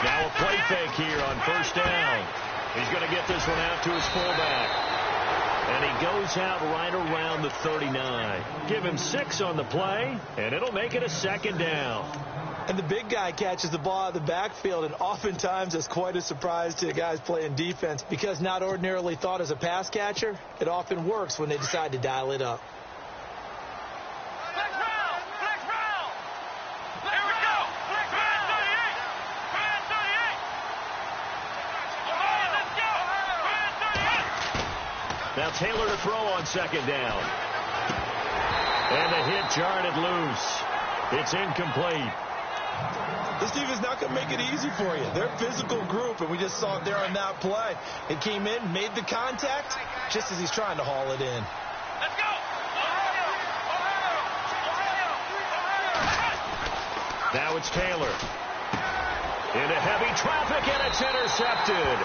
Now a play fake here on first down. He's going to get this one out to his fullback. And he goes out right around the 39. Give him 6 on the play, and it'll make it a second down. And the big guy catches the ball out of the backfield, and oftentimes it's quite a surprise to the guys playing defense because not ordinarily thought as a pass catcher, it often works when they decide to dial it up. Now Taylor to throw on second down. And the hit jarred it loose. It's incomplete. This defense is not going to make it easy for you. They're a physical group, and we just saw it there on that play. It came in, made the contact, just as he's trying to haul it in. Let's go! Now it's Taylor. Into heavy traffic, and it's intercepted.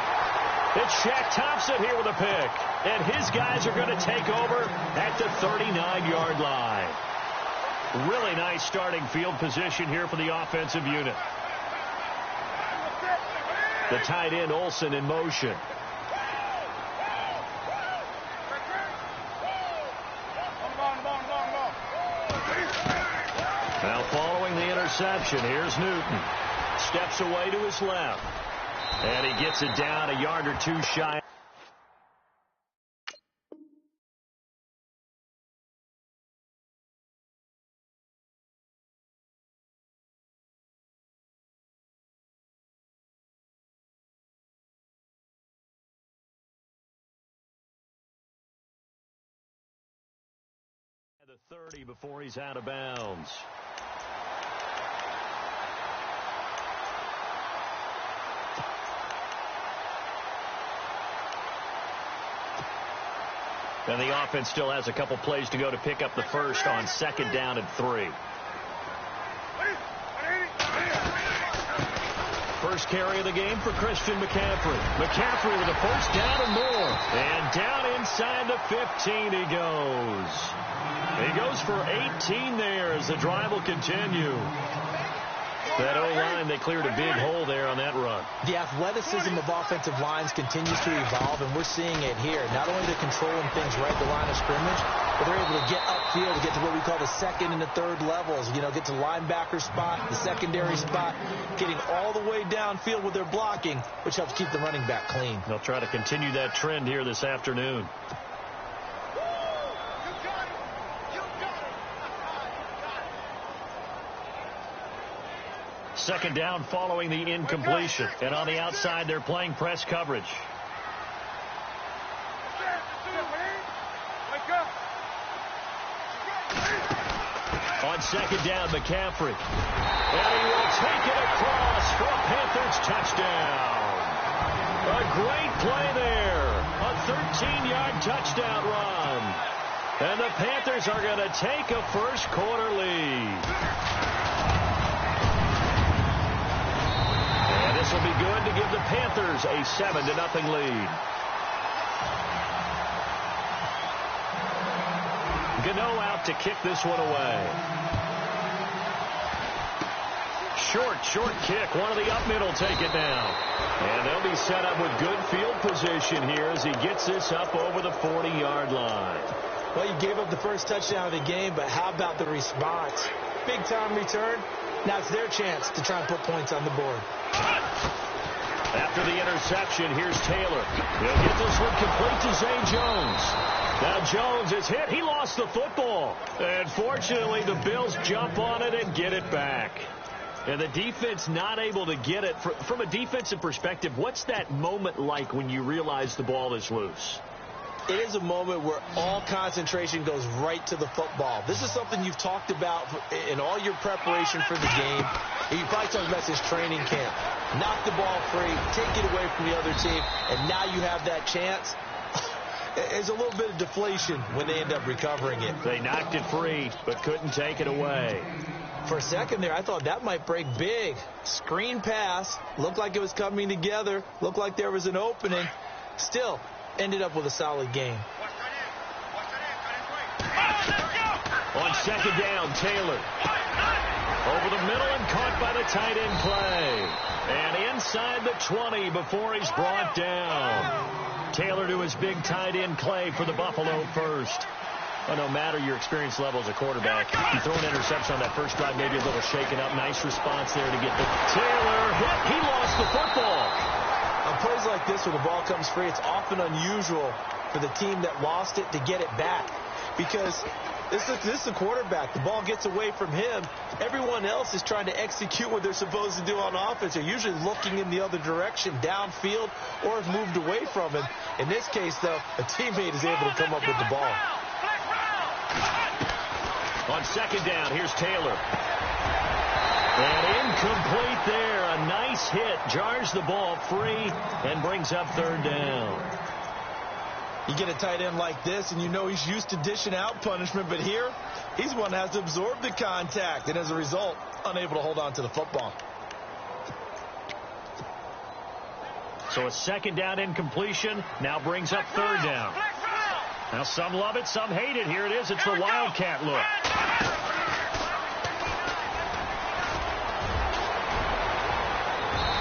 It's Shaq Thompson here with a pick. And his guys are going to take over at the 39-yard line. Really nice starting field position here for the offensive unit. The tight end, Olsen, in motion. Now following the interception, here's Newton. Steps away to his left. And he gets it down a yard or two shy. The 30 before he's out of bounds. And the offense still has a couple plays to go to pick up the first on second down and 3. First carry of the game for Christian McCaffrey. McCaffrey with a first down and more. And down inside the 15 he goes. He goes for 18 there as the drive will continue. That O-line, they cleared a big hole there on that run. The athleticism of offensive lines continues to evolve, and we're seeing it here. Not only they're controlling things right at the line of scrimmage, but they're able to get upfield to get to what we call the second and the third levels. You know, get to linebacker spot, the secondary spot, getting all the way downfield with their blocking, which helps keep the running back clean. They'll try to continue that trend here this afternoon. Second down following the incompletion. And on the outside, they're playing press coverage. On second down, McCaffrey. And he will take it across for a Panthers touchdown. A great play there. A 13-yard touchdown run. And the Panthers are going to take a first quarter lead. This will be good to give the Panthers a 7-0 lead. Gano out to kick this one away. Short kick. One of the up middle take it now. And they'll be set up with good field position here as he gets this up over the 40-yard line. Well, you gave up the first touchdown of the game, but how about the response? Big-time return. Now it's their chance to try and put points on the board. After the interception, here's Taylor. He'll get this one complete to Zay Jones. Now Jones is hit. He lost the football. And fortunately, the Bills jump on it and get it back. And the defense not able to get it. From a defensive perspective, what's that moment like when you realize the ball is loose? It is a moment where all concentration goes right to the football. This is something you've talked about in all your preparation for the game. And you probably talked about this training camp. Knock the ball free, take it away from the other team, and now you have that chance. There's a little bit of deflation when they end up recovering it. They knocked it free, but couldn't take it away. For a second there, I thought that might break big. Screen pass, looked like it was coming together, looked like there was an opening. Still, ended up with a solid game. On second down, Taylor. Over the middle and caught by the tight end Clay. And inside the 20 before he's brought down. Taylor to his big tight end Clay for the Buffalo first. Well, no matter your experience level as a quarterback, you throw an interception on that first drive, maybe a little shaken up. Nice response there to get the Taylor hit. He lost the football. On plays like this where the ball comes free, it's often unusual for the team that lost it to get it back. Because this is the quarterback. The ball gets away from him. Everyone else is trying to execute what they're supposed to do on offense. They're usually looking in the other direction, downfield, or have moved away from him. In this case, though, a teammate is able to come up with the ball. On second down, here's Taylor. And incomplete there. A nice hit. Jars the ball free and brings up third down. You get a tight end like this, and you know he's used to dishing out punishment, but here, he's one that has to absorb the contact, and as a result, unable to hold on to the football. So a second down incompletion now brings up third down. Now some love it, some hate it. Here it is. It's the Wildcat look.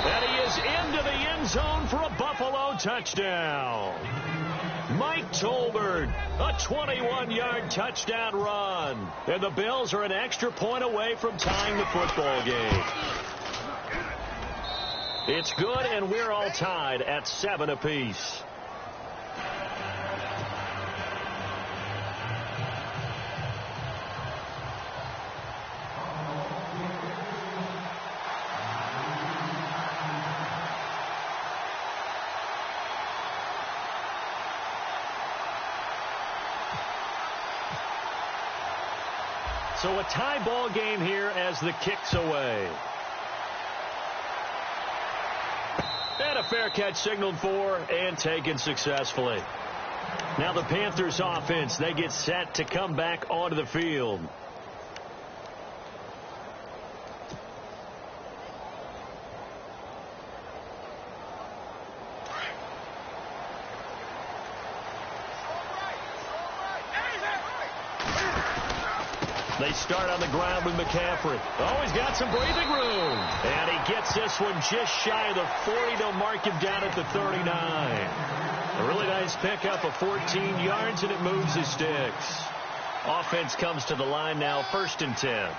And he is into the end zone for a Buffalo touchdown. Mike Tolbert, a 21-yard touchdown run. And the Bills are an extra point away from tying the football game. It's good, and we're all tied at 7 apiece. So a tie ball game here as the kick's away. And a fair catch signaled for and taken successfully. Now the Panthers offense, they get set to come back onto the field. They start on the ground with McCaffrey. Oh, he's got some breathing room. And he gets this one just shy of the 40. They'll mark him down at the 39. A really nice pickup of 14 yards, and it moves his sticks. Offense comes to the line now, 1st and 10.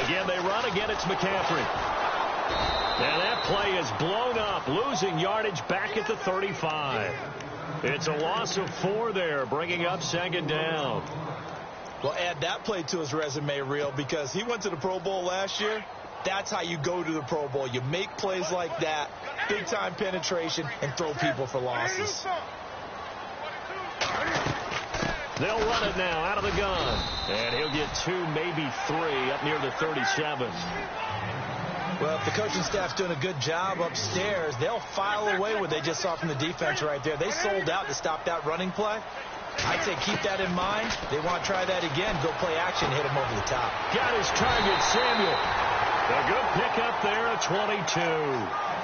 Again, they run. Again, it's McCaffrey. And that play is blown up, losing yardage back at the 35. It's a loss of 4 there, bringing up 2nd down. Well, add that play to his resume reel because he went to the Pro Bowl last year. That's how you go to the Pro Bowl. You make plays like that, big-time penetration, and throw people for losses. They'll run it now out of the gun. And he'll get 2, maybe 3 up near the 37. Well, if the coaching staff's doing a good job upstairs, they'll file away what they just saw from the defense right there. They sold out to stop that running play. I'd say keep that in mind. They want to try that again. Go play action, hit him over the top. Got his target, Samuel. A good pickup there, a 22.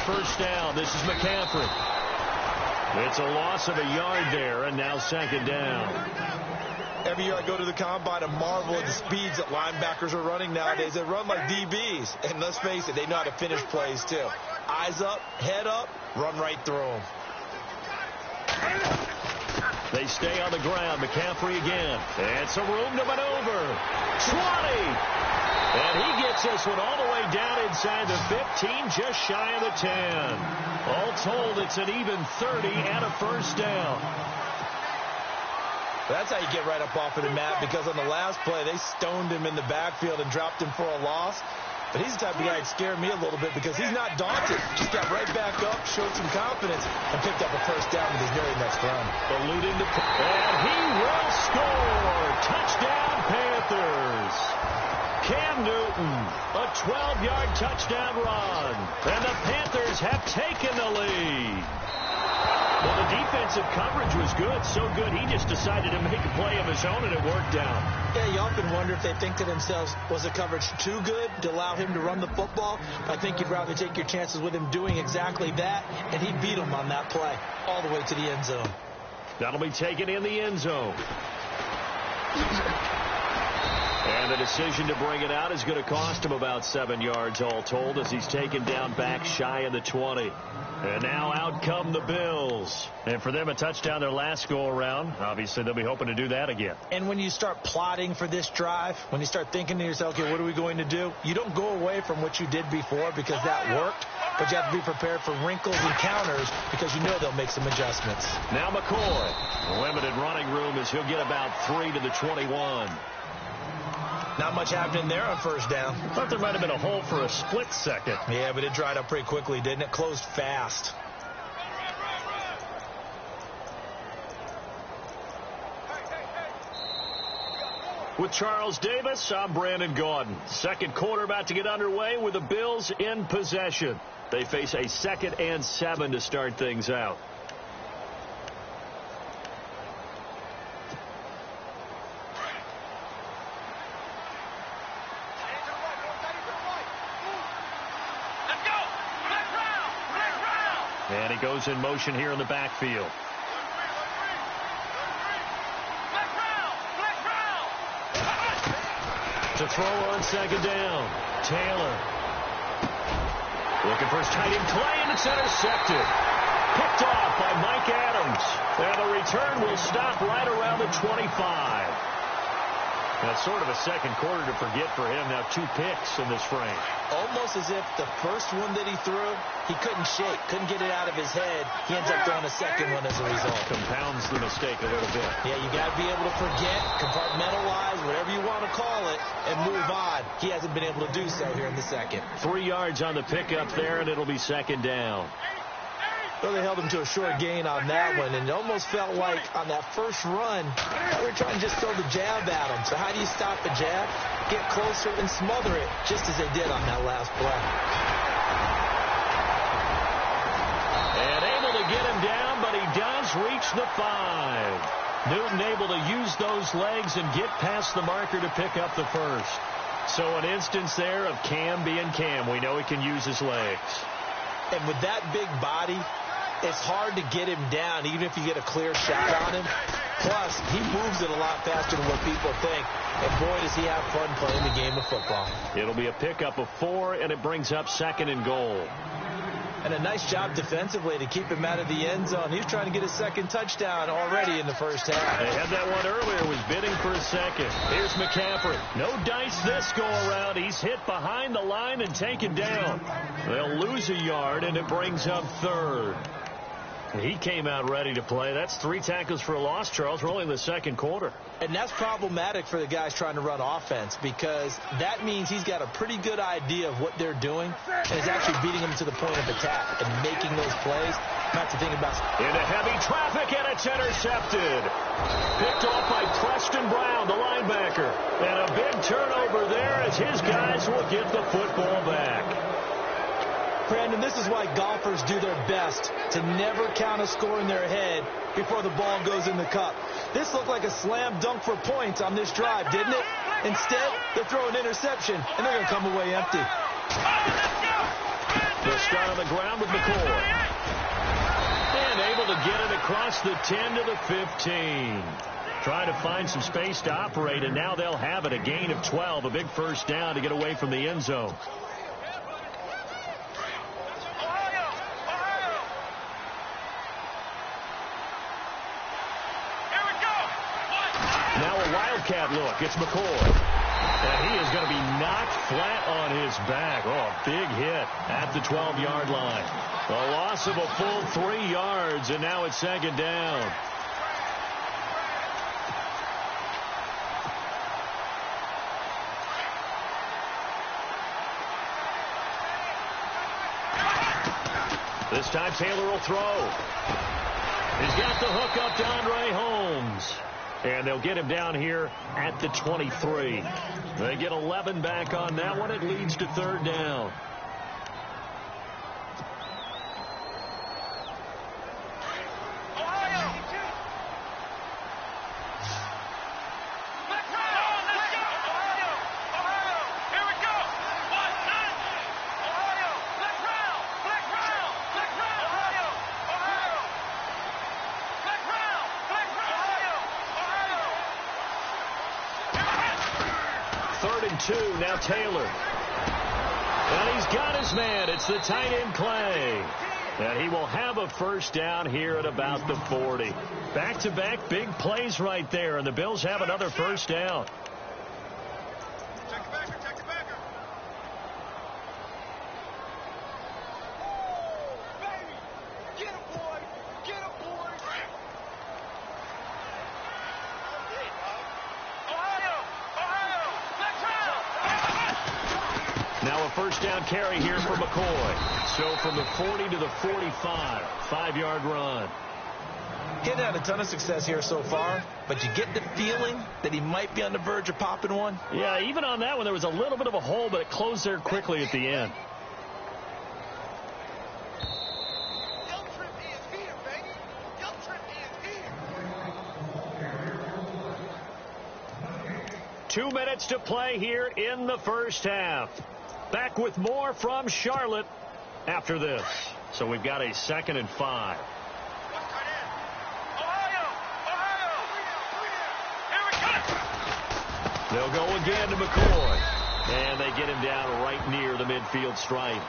First down, this is McCaffrey. It's a loss of a yard there, and now 2nd down. Every year I go to the combine and marvel at the speeds that linebackers are running nowadays. They run like DBs, and let's face it, they know how to finish plays too. Eyes up, head up, run right through them. They stay on the ground. McCaffrey again. And some room to maneuver. 20. And he gets this one all the way down inside the 15, just shy of the 10. All told, it's an even 30 and a 1st down. That's how you get right up off of the mat, because on the last play, they stoned him in the backfield and dropped him for a loss. But he's the type of guy that scared me a little bit because he's not daunted. Just got right back up, showed some confidence, and picked up a 1st down with his very next run. Alluding to, and he will score. Touchdown, Panthers. Cam Newton, a 12-yard touchdown run. And the Panthers have taken the lead. Well, the defensive coverage was good, so good he just decided to make a play of his own, and it worked out. Yeah, you often wonder if they think to themselves, was the coverage too good to allow him to run the football? I think you'd rather take your chances with him doing exactly that, and he beat him on that play all the way to the end zone. That'll be taken in the end zone. And the decision to bring it out is going to cost him about 7 yards all told as he's taken down back shy of the 20. And now out come the Bills. And for them, a touchdown their last go-around. Obviously, they'll be hoping to do that again. And when you start plotting for this drive, when you start thinking to yourself, okay, what are we going to do? You don't go away from what you did before because that worked. But you have to be prepared for wrinkles and counters because you know they'll make some adjustments. Now McCoy. Limited running room as he'll get about 3 to the 21. Not much happening there on first down. Thought there might have been a hole for a split second. Yeah, but it dried up pretty quickly, didn't it? Closed fast. With Charles Davis, I'm Brandon Gaudin. Second quarter about to get underway with the Bills in possession. They face a 2nd and 7 to start things out. And he goes in motion here in the backfield. To throw on second down. Taylor. Looking for his tight end Clay, and it's intercepted. Picked off by Mike Adams. And the return will stop right around the 25. That's sort of a second quarter to forget for him. Now 2 picks in this frame. Almost as if the first one that he threw, he couldn't shake, couldn't get it out of his head. He ends up throwing a second one as a result. Compounds the mistake a little bit. Yeah, you got to be able to forget, compartmentalize, whatever you want to call it, and move on. He hasn't been able to do so here in the second. 3 yards on the pickup there, and it'll be second down. Well, they held him to a short gain on that one, and it almost felt like on that first run, they were trying to just throw the jab at him. So how do you stop the jab? Get closer and smother it, just as they did on that last play. And able to get him down, but he does reach the 5. Newton able to use those legs and get past the marker to pick up the first. So an instance there of Cam being Cam. We know he can use his legs. And with that big body, it's hard to get him down, even if you get a clear shot on him. Plus, he moves it a lot faster than what people think. And boy, does he have fun playing the game of football. It'll be a pickup of 4, and it brings up 2nd and goal. And a nice job defensively to keep him out of the end zone. He was trying to get his second touchdown already in the first half. They had that one earlier, was bidding for a second. Here's McCaffrey. No dice this go-around. He's hit behind the line and taken down. They'll lose a yard, and it brings up 3rd. He came out ready to play. That's 3 tackles for a loss, Charles. We're only in the second quarter. And that's problematic for the guys trying to run offense because that means he's got a pretty good idea of what they're doing and is actually beating them to the point of attack and making those plays. Not to think about. Into heavy traffic, and it's intercepted. Picked off by Preston Brown, the linebacker. And a big turnover there as his guys will get the football back. Brandon, this is why golfers do their best to never count a score in their head before the ball goes in the cup. This looked like a slam dunk for points on this drive, didn't it? Instead, they throw an interception, and they're going to come away empty. They'll start on the ground with McCoy. And able to get it across the 10 to the 15. Trying to find some space to operate, and now they'll have it. A gain of 12, a big first down to get away from the end zone. Now a wildcat look. It's McCoy. And he is going to be knocked flat on his back. Oh, a big hit at the 12-yard line. A loss of a full 3 yards, and now it's second down. This time Taylor will throw. He's got the hook up to Andre Holmes. And they'll get him down here at the 23. They get 11 back on that one. It leads to third down. 3rd and 2. Now Taylor. And he's got his man. It's the tight end, Clay. And he will have a first down here at about the 40. Back-to-back big plays right there, and the Bills have another first down. Now a first down carry here for McCoy. So from the 40 to the 45, 5-yard run. He's had a ton of success here so far, but you get the feeling that he might be on the verge of popping one. Yeah, even on that one, there was a little bit of a hole, but it closed there quickly at the end. Young Trippy is here, baby. Young Trippy is here. 2 minutes to play here in the first half. Back with more from Charlotte after this. So we've got a 2nd and 5. They'll go again to McCoy. And they get him down right near the midfield stripe.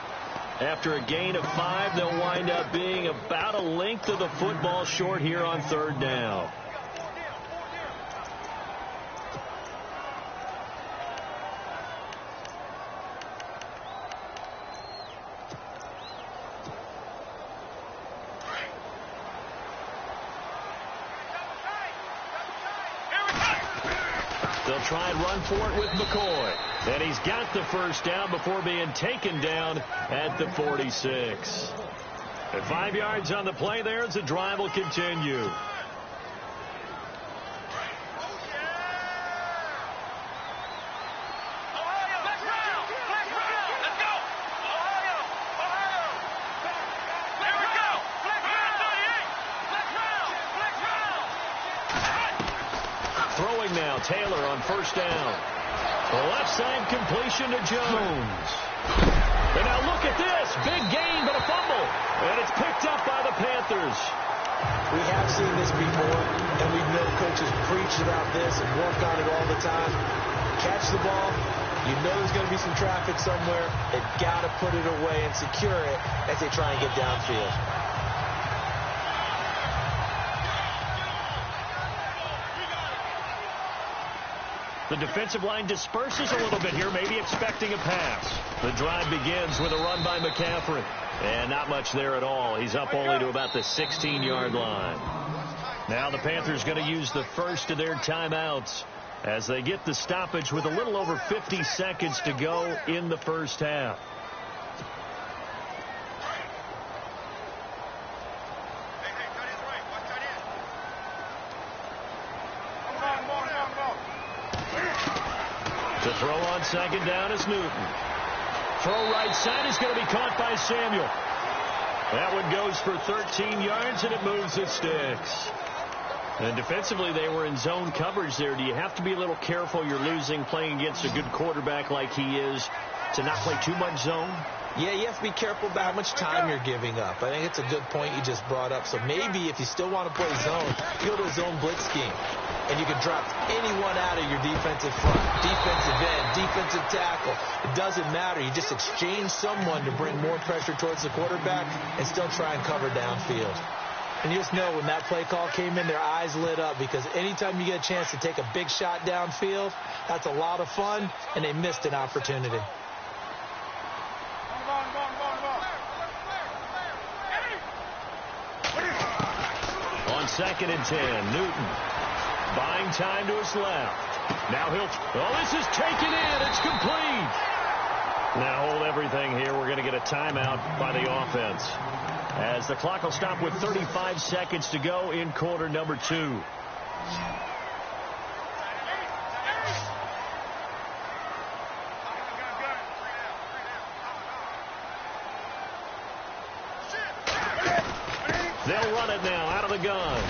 After a gain of 5, they'll wind up being about a length of the football short here on 3rd down. They'll try and run for it with McCoy. And he's got the first down before being taken down at the 46. At 5 yards on the play there as the drive will continue. Throwing now, Taylor on first down. The left side completion to Jones. And now look at this. Big gain, but a fumble. And it's picked up by the Panthers. We have seen this before, and we know coaches preach about this and work on it all the time. Catch the ball. You know there's going to be some traffic somewhere. They've got to put it away and secure it as they try and get downfield. The defensive line disperses a little bit here, maybe expecting a pass. The drive begins with a run by McCaffrey. And not much there at all. He's up only to about the 16-yard line. Now the Panthers going to use the first of their timeouts as they get the stoppage with a little over 50 seconds to go in the first half. To throw on second down is Newton. Throw right side is going to be caught by Samuel. That one goes for 13 yards, and it moves the sticks. And defensively, they were in zone coverage there. Do you have to be a little careful? You're losing, playing against a good quarterback like he is, to not play too much zone? Yeah, you have to be careful about how much time you're giving up. I think it's a good point you just brought up. So maybe if you still want to play zone, you go to a zone blitz scheme. And you can drop anyone out of your defensive front, defensive end, defensive tackle. It doesn't matter. You just exchange someone to bring more pressure towards the quarterback and still try and cover downfield. And you just know when that play call came in, their eyes lit up because anytime you get a chance to take a big shot downfield, that's a lot of fun, and they missed an opportunity. On 2nd and 10, Newton buying time to his left. Now this is taken in. It's complete. Now hold everything here. We're going to get a timeout by the offense as the clock will stop with 35 seconds to go in quarter number 2. They'll run it now out of the gun.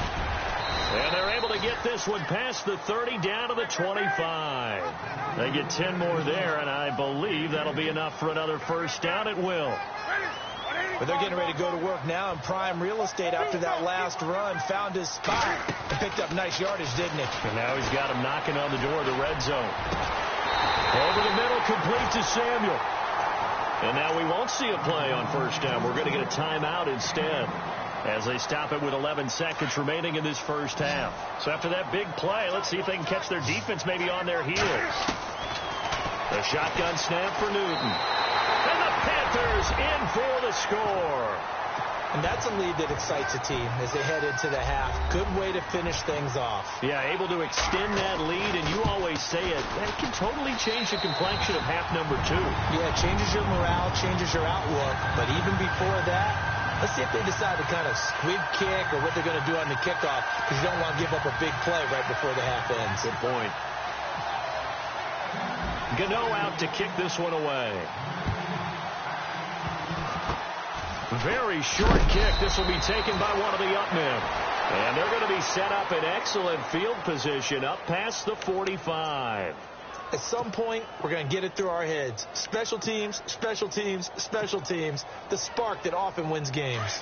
And they're able to get this one past the 30 down to the 25. They get 10 more there, and I believe that'll be enough for another first down. It will. But they're getting ready to go to work now in prime real estate after that last run. Found his spot and picked up nice yardage, didn't he? And now he's got him knocking on the door of the red zone. complete to Samuel. And now we won't see a play on first down. We're going to get a timeout instead as they stop it with 11 seconds remaining in this first half. So after that big play, let's see if they can catch their defense maybe on their heels. The shotgun snap for Newton. And the Panthers in for the score. And that's a lead that excites a team as they head into the half. Good way to finish things off. Yeah, able to extend that lead, and you always say it, that can totally change the complexion of half number 2. Yeah, it changes your morale, changes your outlook. But even before that, let's see if they decide to kind of squib kick or what they're going to do on the kickoff, because you don't want to give up a big play right before the half ends. Good point. Gano out to kick this one away. Very short kick. This will be taken by one of the up men. And they're going to be set up in excellent field position up past the 45. At some point, we're going to get it through our heads. Special teams, special teams, special teams. The spark that often wins games.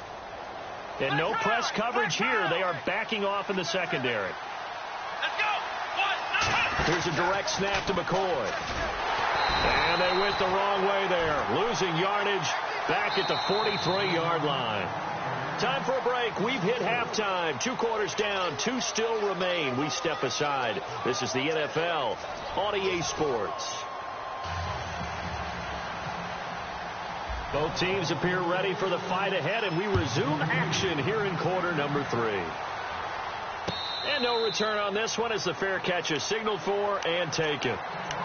And no press coverage here. They are backing off in the secondary. Let's go. Here's a direct snap to McCoy. And they went the wrong way there. Losing yardage back at the 43-yard line. Time for a break. We've hit halftime. 2 quarters down. 2 still remain. We step aside. This is the NFL on EA Sports. Both teams appear ready for the fight ahead, and we resume action here in quarter number 3. And no return on this one as the fair catch is signaled for and taken.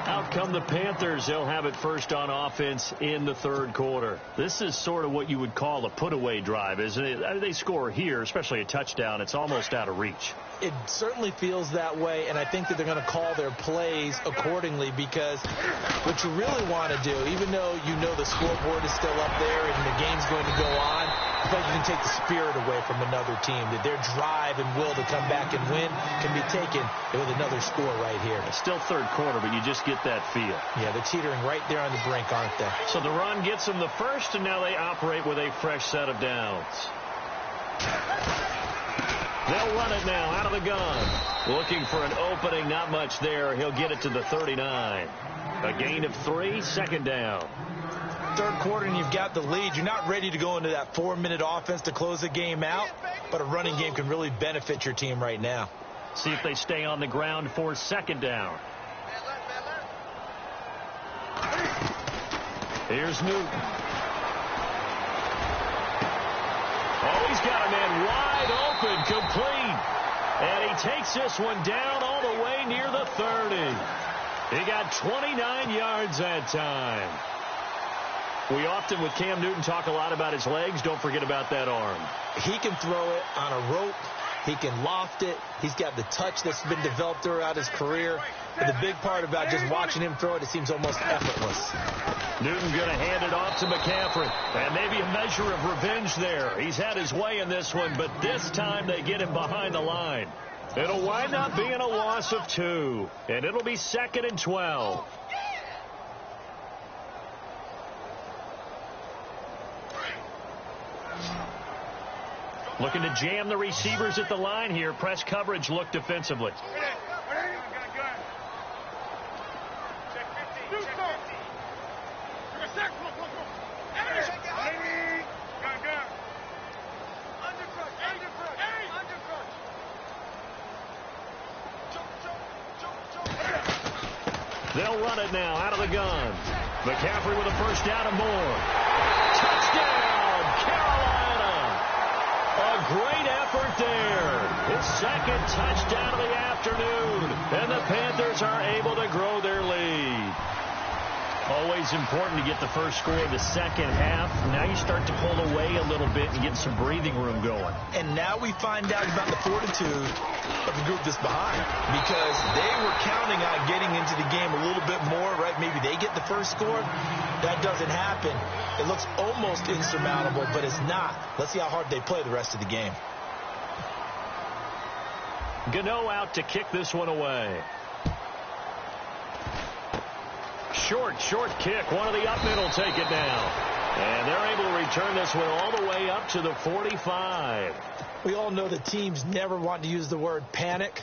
Out come the Panthers. They'll have it first on offense in the third quarter. This is sort of what you would call a put-away drive, isn't it? I mean, they score here, especially a touchdown. It's almost out of reach. It certainly feels that way, and I think that they're going to call their plays accordingly, because what you really want to do, even though you know the scoreboard is still up there and the game's going to go on, I feel like you can take the spirit away from another team, that their drive and will to come back and win can be taken with another score right here. It's still third quarter, but you just get that feel. Yeah, they're teetering right there on the brink, aren't they? So the run gets them the first, and now they operate with a fresh set of downs. They'll run it now out of the gun. Looking for an opening, not much there. He'll get it to the 39. A gain of 3, second down. Third quarter and you've got the lead. You're not ready to go into that 4-minute offense to close the game out, but a running game can really benefit your team right now. See if they stay on the ground for second down. Here's Newton. Oh, he's got a man wide open, complete. And he takes this one down all the way near the 30. He got 29 yards that time. We often, with Cam Newton, talk a lot about his legs. Don't forget about that arm. He can throw it on a rope. He can loft it. He's got the touch that's been developed throughout his career. But the big part about just watching him throw it, it seems almost effortless. Newton going to hand it off to McCaffrey. And maybe a measure of revenge there. He's had his way in this one, but this time they get him behind the line. It'll wind up being a loss of 2. And it'll be 2nd and 12. Looking to jam the receivers at the line here. Press coverage look defensively. They'll run it now out of the gun. McCaffrey with a first down and more. Touchdown, Carolina. A great effort there. His second touchdown of the afternoon. And the Panthers are able to grow their lead. Always important to get the first score of the second half. Now you start to pull away a little bit and get some breathing room going. And now we find out about the fortitude of the group that's behind, because they were counting on getting into the game a little bit more, right? Maybe they get the first score. That doesn't happen. It looks almost insurmountable, but it's not. Let's see how hard they play the rest of the game. Gano out to kick this one away. Short kick. One of the up middle take it down. And they're able to return this one all the way up to the 45. We all know that teams never want to use the word panic,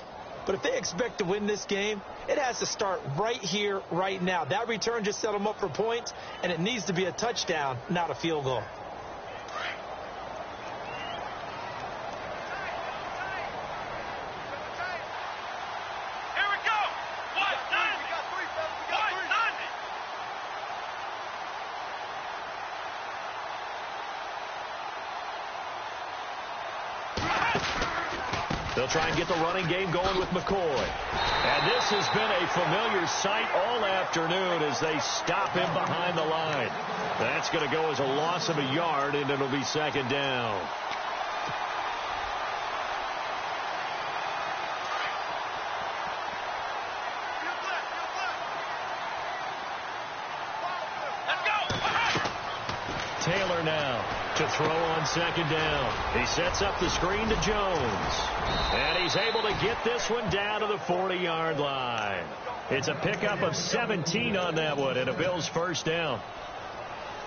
But if they expect to win this game, it has to start right here, right now. That return just set them up for points, and it needs to be a touchdown, not a field goal. They'll try and get the running game going with McCoy. And this has been a familiar sight all afternoon as they stop him behind the line. That's going to go as a loss of a yard, and it'll be second down. Taylor now to throw on second down. He sets up the screen to Jones. And he's able to get this one down to the 40-yard line. It's a pickup of 17 on that one and a Bills first down.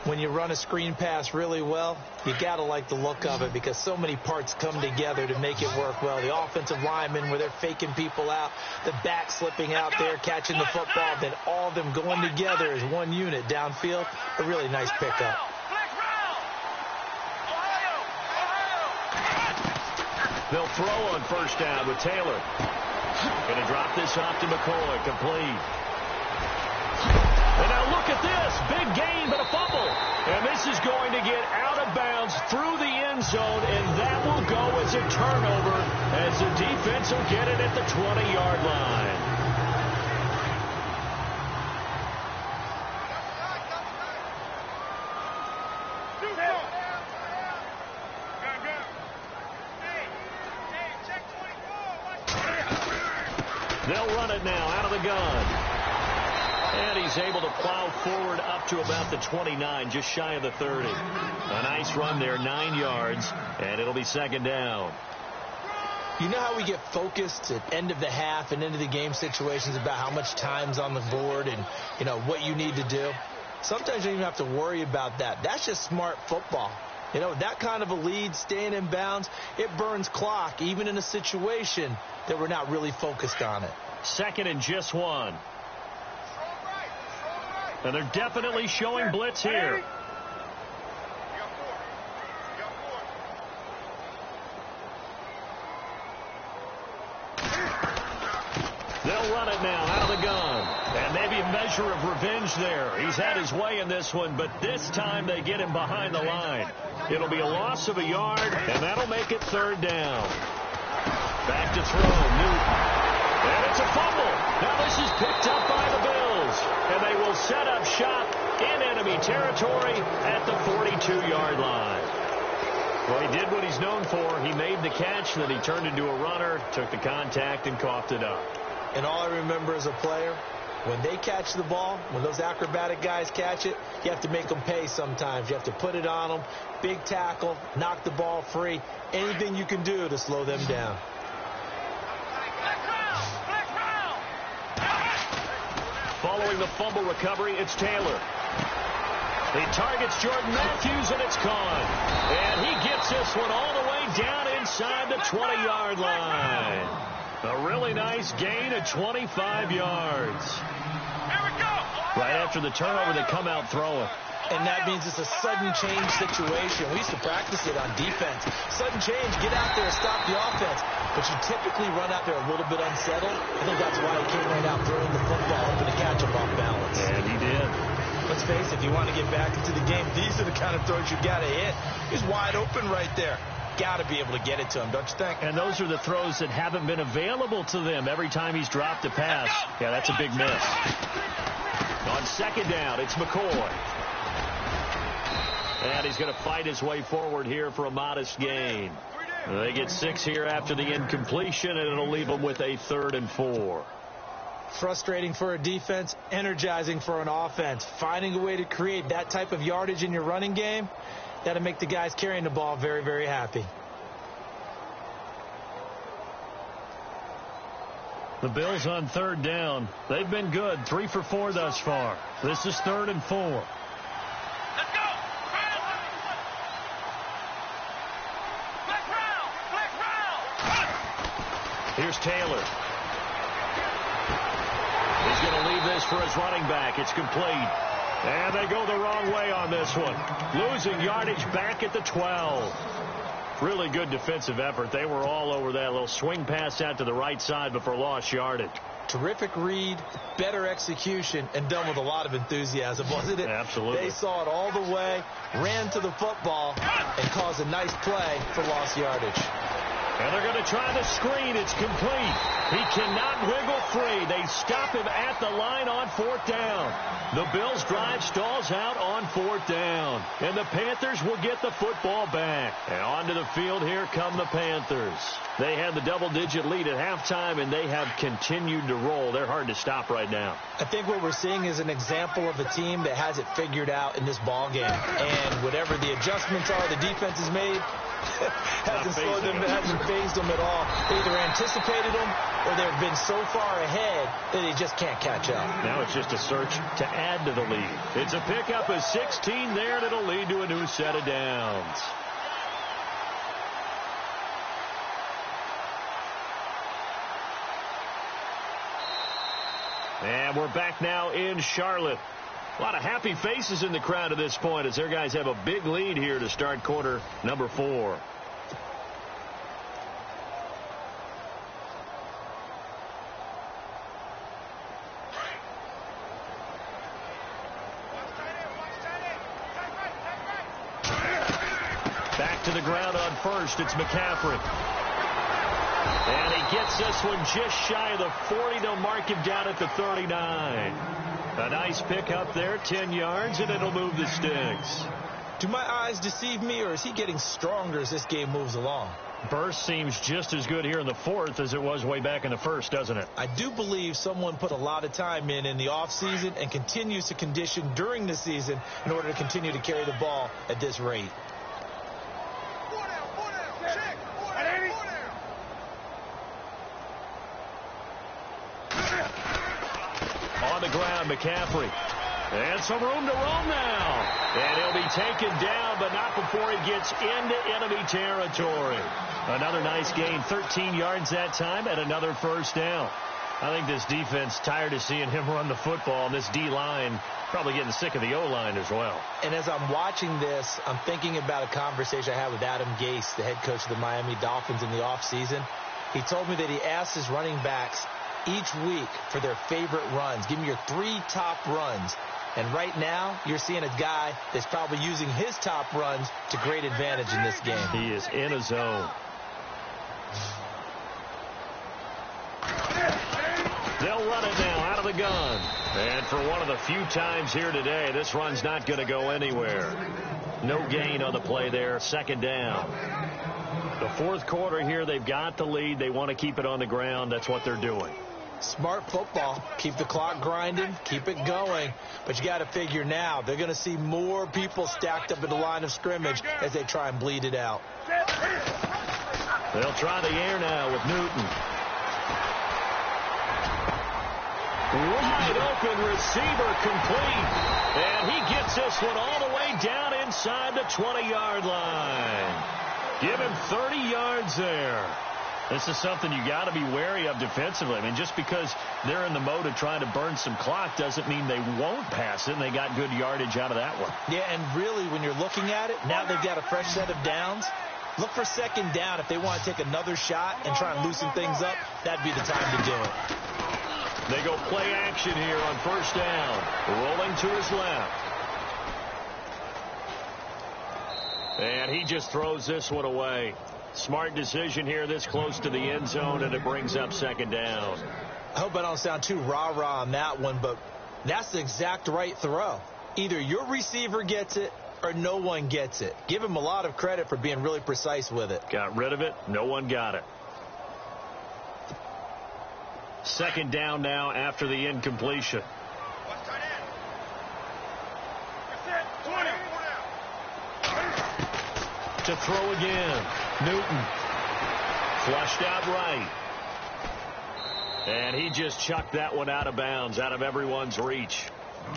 When you run a screen pass really well, you got to like the look of it because so many parts come together to make it work well. The offensive linemen where they're faking people out, the back slipping out there, catching the football, then all of them going together as one unit downfield. A really nice pickup. They'll throw on first down with Taylor. Going to drop this off to McCoy. Complete. And now look at this. Big gain, but a fumble. And this is going to get out of bounds through the end zone, and that will go as a turnover as the defense will get it at the 20-yard line. They'll run it now out of the gun. And he's able to plow forward up to about the 29, just shy of the 30. A nice run there, 9 yards, and it'll be second down. You know how we get focused at end of the half and end of the game situations about how much time's on the board and, you know, what you need to do? Sometimes you don't even have to worry about that. That's just smart football. You know, that kind of a lead, staying in bounds, it burns clock, even in a situation that we're not really focused on it. Second and just 1. And they're definitely showing blitz here. They'll run it now out of the gun. And maybe a measure of revenge there. He's had his way in this one, but this time they get him behind the line. It'll be a loss of a yard, and that'll make it third down. Back to throw. Newton. And it's a fumble. Now this is picked up by the Bills. And they will set up shop in enemy territory at the 42-yard line. Well, he did what he's known for. He made the catch, then he turned into a runner, took the contact, and coughed it up. And all I remember as a player, when they catch the ball, when those acrobatic guys catch it, you have to make them pay sometimes. You have to put it on them, big tackle, knock the ball free, anything you can do to slow them down. Following the fumble recovery, it's Taylor. He targets Jordan Matthews, and it's gone. And he gets this one all the way down inside the 20-yard line. A really nice gain of 25 yards. Right after the turnover, they come out throwing. And that means it's a sudden change situation. We used to practice it on defense. Sudden change, get out there and stop the offense. But you typically run out there a little bit unsettled. I think that's why he came right out throwing the football, hoping to catch him off balance. And he did. Let's face it, if you want to get back into the game, these are the kind of throws you got to hit. He's wide open right there. Got to be able to get it to him, don't you think? And those are the throws that haven't been available to them every time he's dropped a pass. Yeah, that's a big miss. On second down, it's McCoy. And he's going to fight his way forward here for a modest gain. They get 6 here after the incompletion, and it'll leave them with a 3rd and 4. Frustrating for a defense, energizing for an offense. Finding a way to create that type of yardage in your running game, that'll make the guys carrying the ball very, very happy. The Bills on 3rd down. They've been good, 3 for 4 thus far. This is 3rd and 4. Here's Taylor. pass for his running back. It's complete. And they go the wrong way on this one. Losing yardage back at the 12. Really good defensive effort. They were all over that little swing pass out to the right side before lost yardage. Terrific read, better execution, and done with a lot of enthusiasm, wasn't it? Absolutely. They saw it all the way, ran to the football, and caused a nice play for lost yardage. And they're going to try the screen. It's complete. He cannot wiggle free. They stop him at the line on 4th down. The Bills' drive stalls out on 4th down. And the Panthers will get the football back. And onto the field, here come the Panthers. They had the double-digit lead at halftime, and they have continued to roll. They're hard to stop right now. I think what we're seeing is an example of a team that has it figured out in this ball game. And whatever the adjustments are the defense has made, hasn't slowed them, hasn't phased them at all. They either anticipated them or they've been so far ahead that they just can't catch up. Now it's just a search to add to the lead. It's a pickup of 16 there, and it'll lead to a new set of downs. And we're back now in Charlotte. A lot of happy faces in the crowd at this point as their guys have a big lead here to start quarter number 4. Back to the ground on first. It's McCaffrey. And he gets this one just shy of the 40. They'll mark him down at the 39. A nice pick up there, 10 yards, and it'll move the sticks. Do my eyes deceive me, or is he getting stronger as this game moves along? Burst seems just as good here in the 4th as it was way back in the 1st, doesn't it? I do believe someone put a lot of time in the offseason and continues to condition during the season in order to continue to carry the ball at this rate. On the ground, McCaffrey. And some room to roam now. And he'll be taken down, but not before he gets into enemy territory. Another nice gain, 13 yards that time, and another first down. I think this defense tired of seeing him run the football, and this D-line probably getting sick of the O-line as well. And as I'm watching this, I'm thinking about a conversation I had with Adam Gase, the head coach of the Miami Dolphins in the offseason. He told me that he asked his running backs each week for their favorite runs. Give me your 3 top runs. And right now, you're seeing a guy that's probably using his top runs to great advantage in this game. He is in a zone. They'll run it now out of the gun. And for one of the few times here today, this run's not going to go anywhere. No gain on the play there. 2nd down. The 4th quarter here, they've got the lead. They want to keep it on the ground. That's what they're doing. Smart football. Keep the clock grinding. Keep it going. But you got to figure now, they're going to see more people stacked up at the line of scrimmage as they try and bleed it out. They'll try the air now with Newton. Wide open receiver complete. And he gets this one all the way down inside the 20-yard line. Give him 30 yards there. This is something you got to be wary of defensively. I mean, just because they're in the mode of trying to burn some clock doesn't mean they won't pass it, and they got good yardage out of that one. Yeah, and really, when you're looking at it, now they've got a fresh set of downs. Look for 2nd down if they want to take another shot and try and loosen things up. That'd be the time to do it. They go play action here on 1st down. Rolling to his left. And he just throws this one away. Smart decision here this close to the end zone, and it brings up 2nd down. I hope I don't sound too rah-rah on that one, but that's the exact right throw. Either your receiver gets it or no one gets it. Give him a lot of credit for being really precise with it. Got rid of it. No one got it. 2nd down now after the incompletion. To throw again. Newton. Flushed out right. And he just chucked that one out of bounds, out of everyone's reach.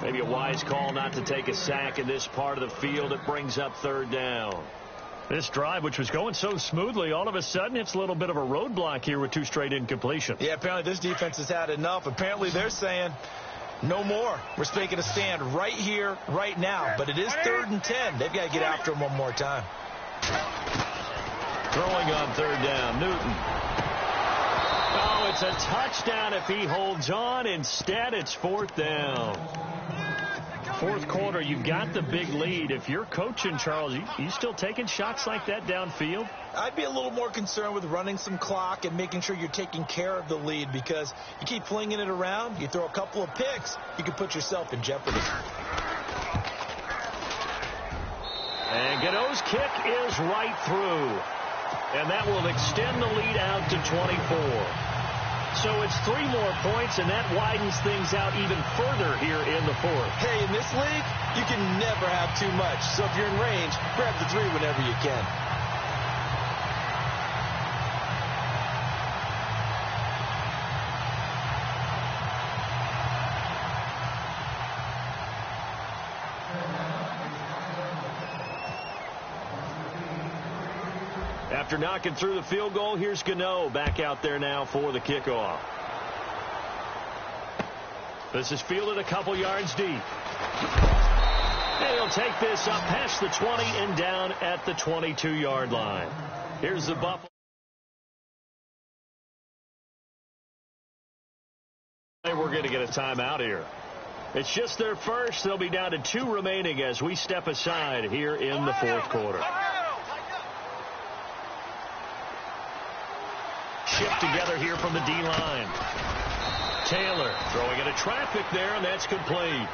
Maybe a wise call not to take a sack in this part of the field. It brings up 3rd down. This drive, which was going so smoothly, all of a sudden it's a little bit of a roadblock here with 2 straight incompletions. Yeah, apparently this defense has had enough. Apparently they're saying, No more. We're making a stand right here, right now. But it is 3rd and 10. They've got to get after him one more time. Throwing on 3rd down, Newton. Oh, it's a touchdown if he holds on. Instead, it's 4th down. 4th quarter, you've got the big lead. If you're coaching, Charles, you still taking shots like that downfield? I'd be a little more concerned with running some clock and making sure you're taking care of the lead, because you keep flinging it around, you throw a couple of picks, you can put yourself in jeopardy. And Gano's kick is right through. And that will extend the lead out to 24. So it's 3 more points, and that widens things out even further here in the 4th. Hey, in this league, you can never have too much. So if you're in range, grab the 3 whenever you can. After knocking through the field goal, here's Gano back out there now for the kickoff. This is fielded a couple yards deep. And he'll take this up past the 20 and down at the 22-yard line. Here's the Buffalo. We're going to get a timeout here. It's just their first. They'll be down to 2 remaining as we step aside here in the 4th quarter. Shift together here from the D-line. Taylor throwing into traffic there, and that's complete.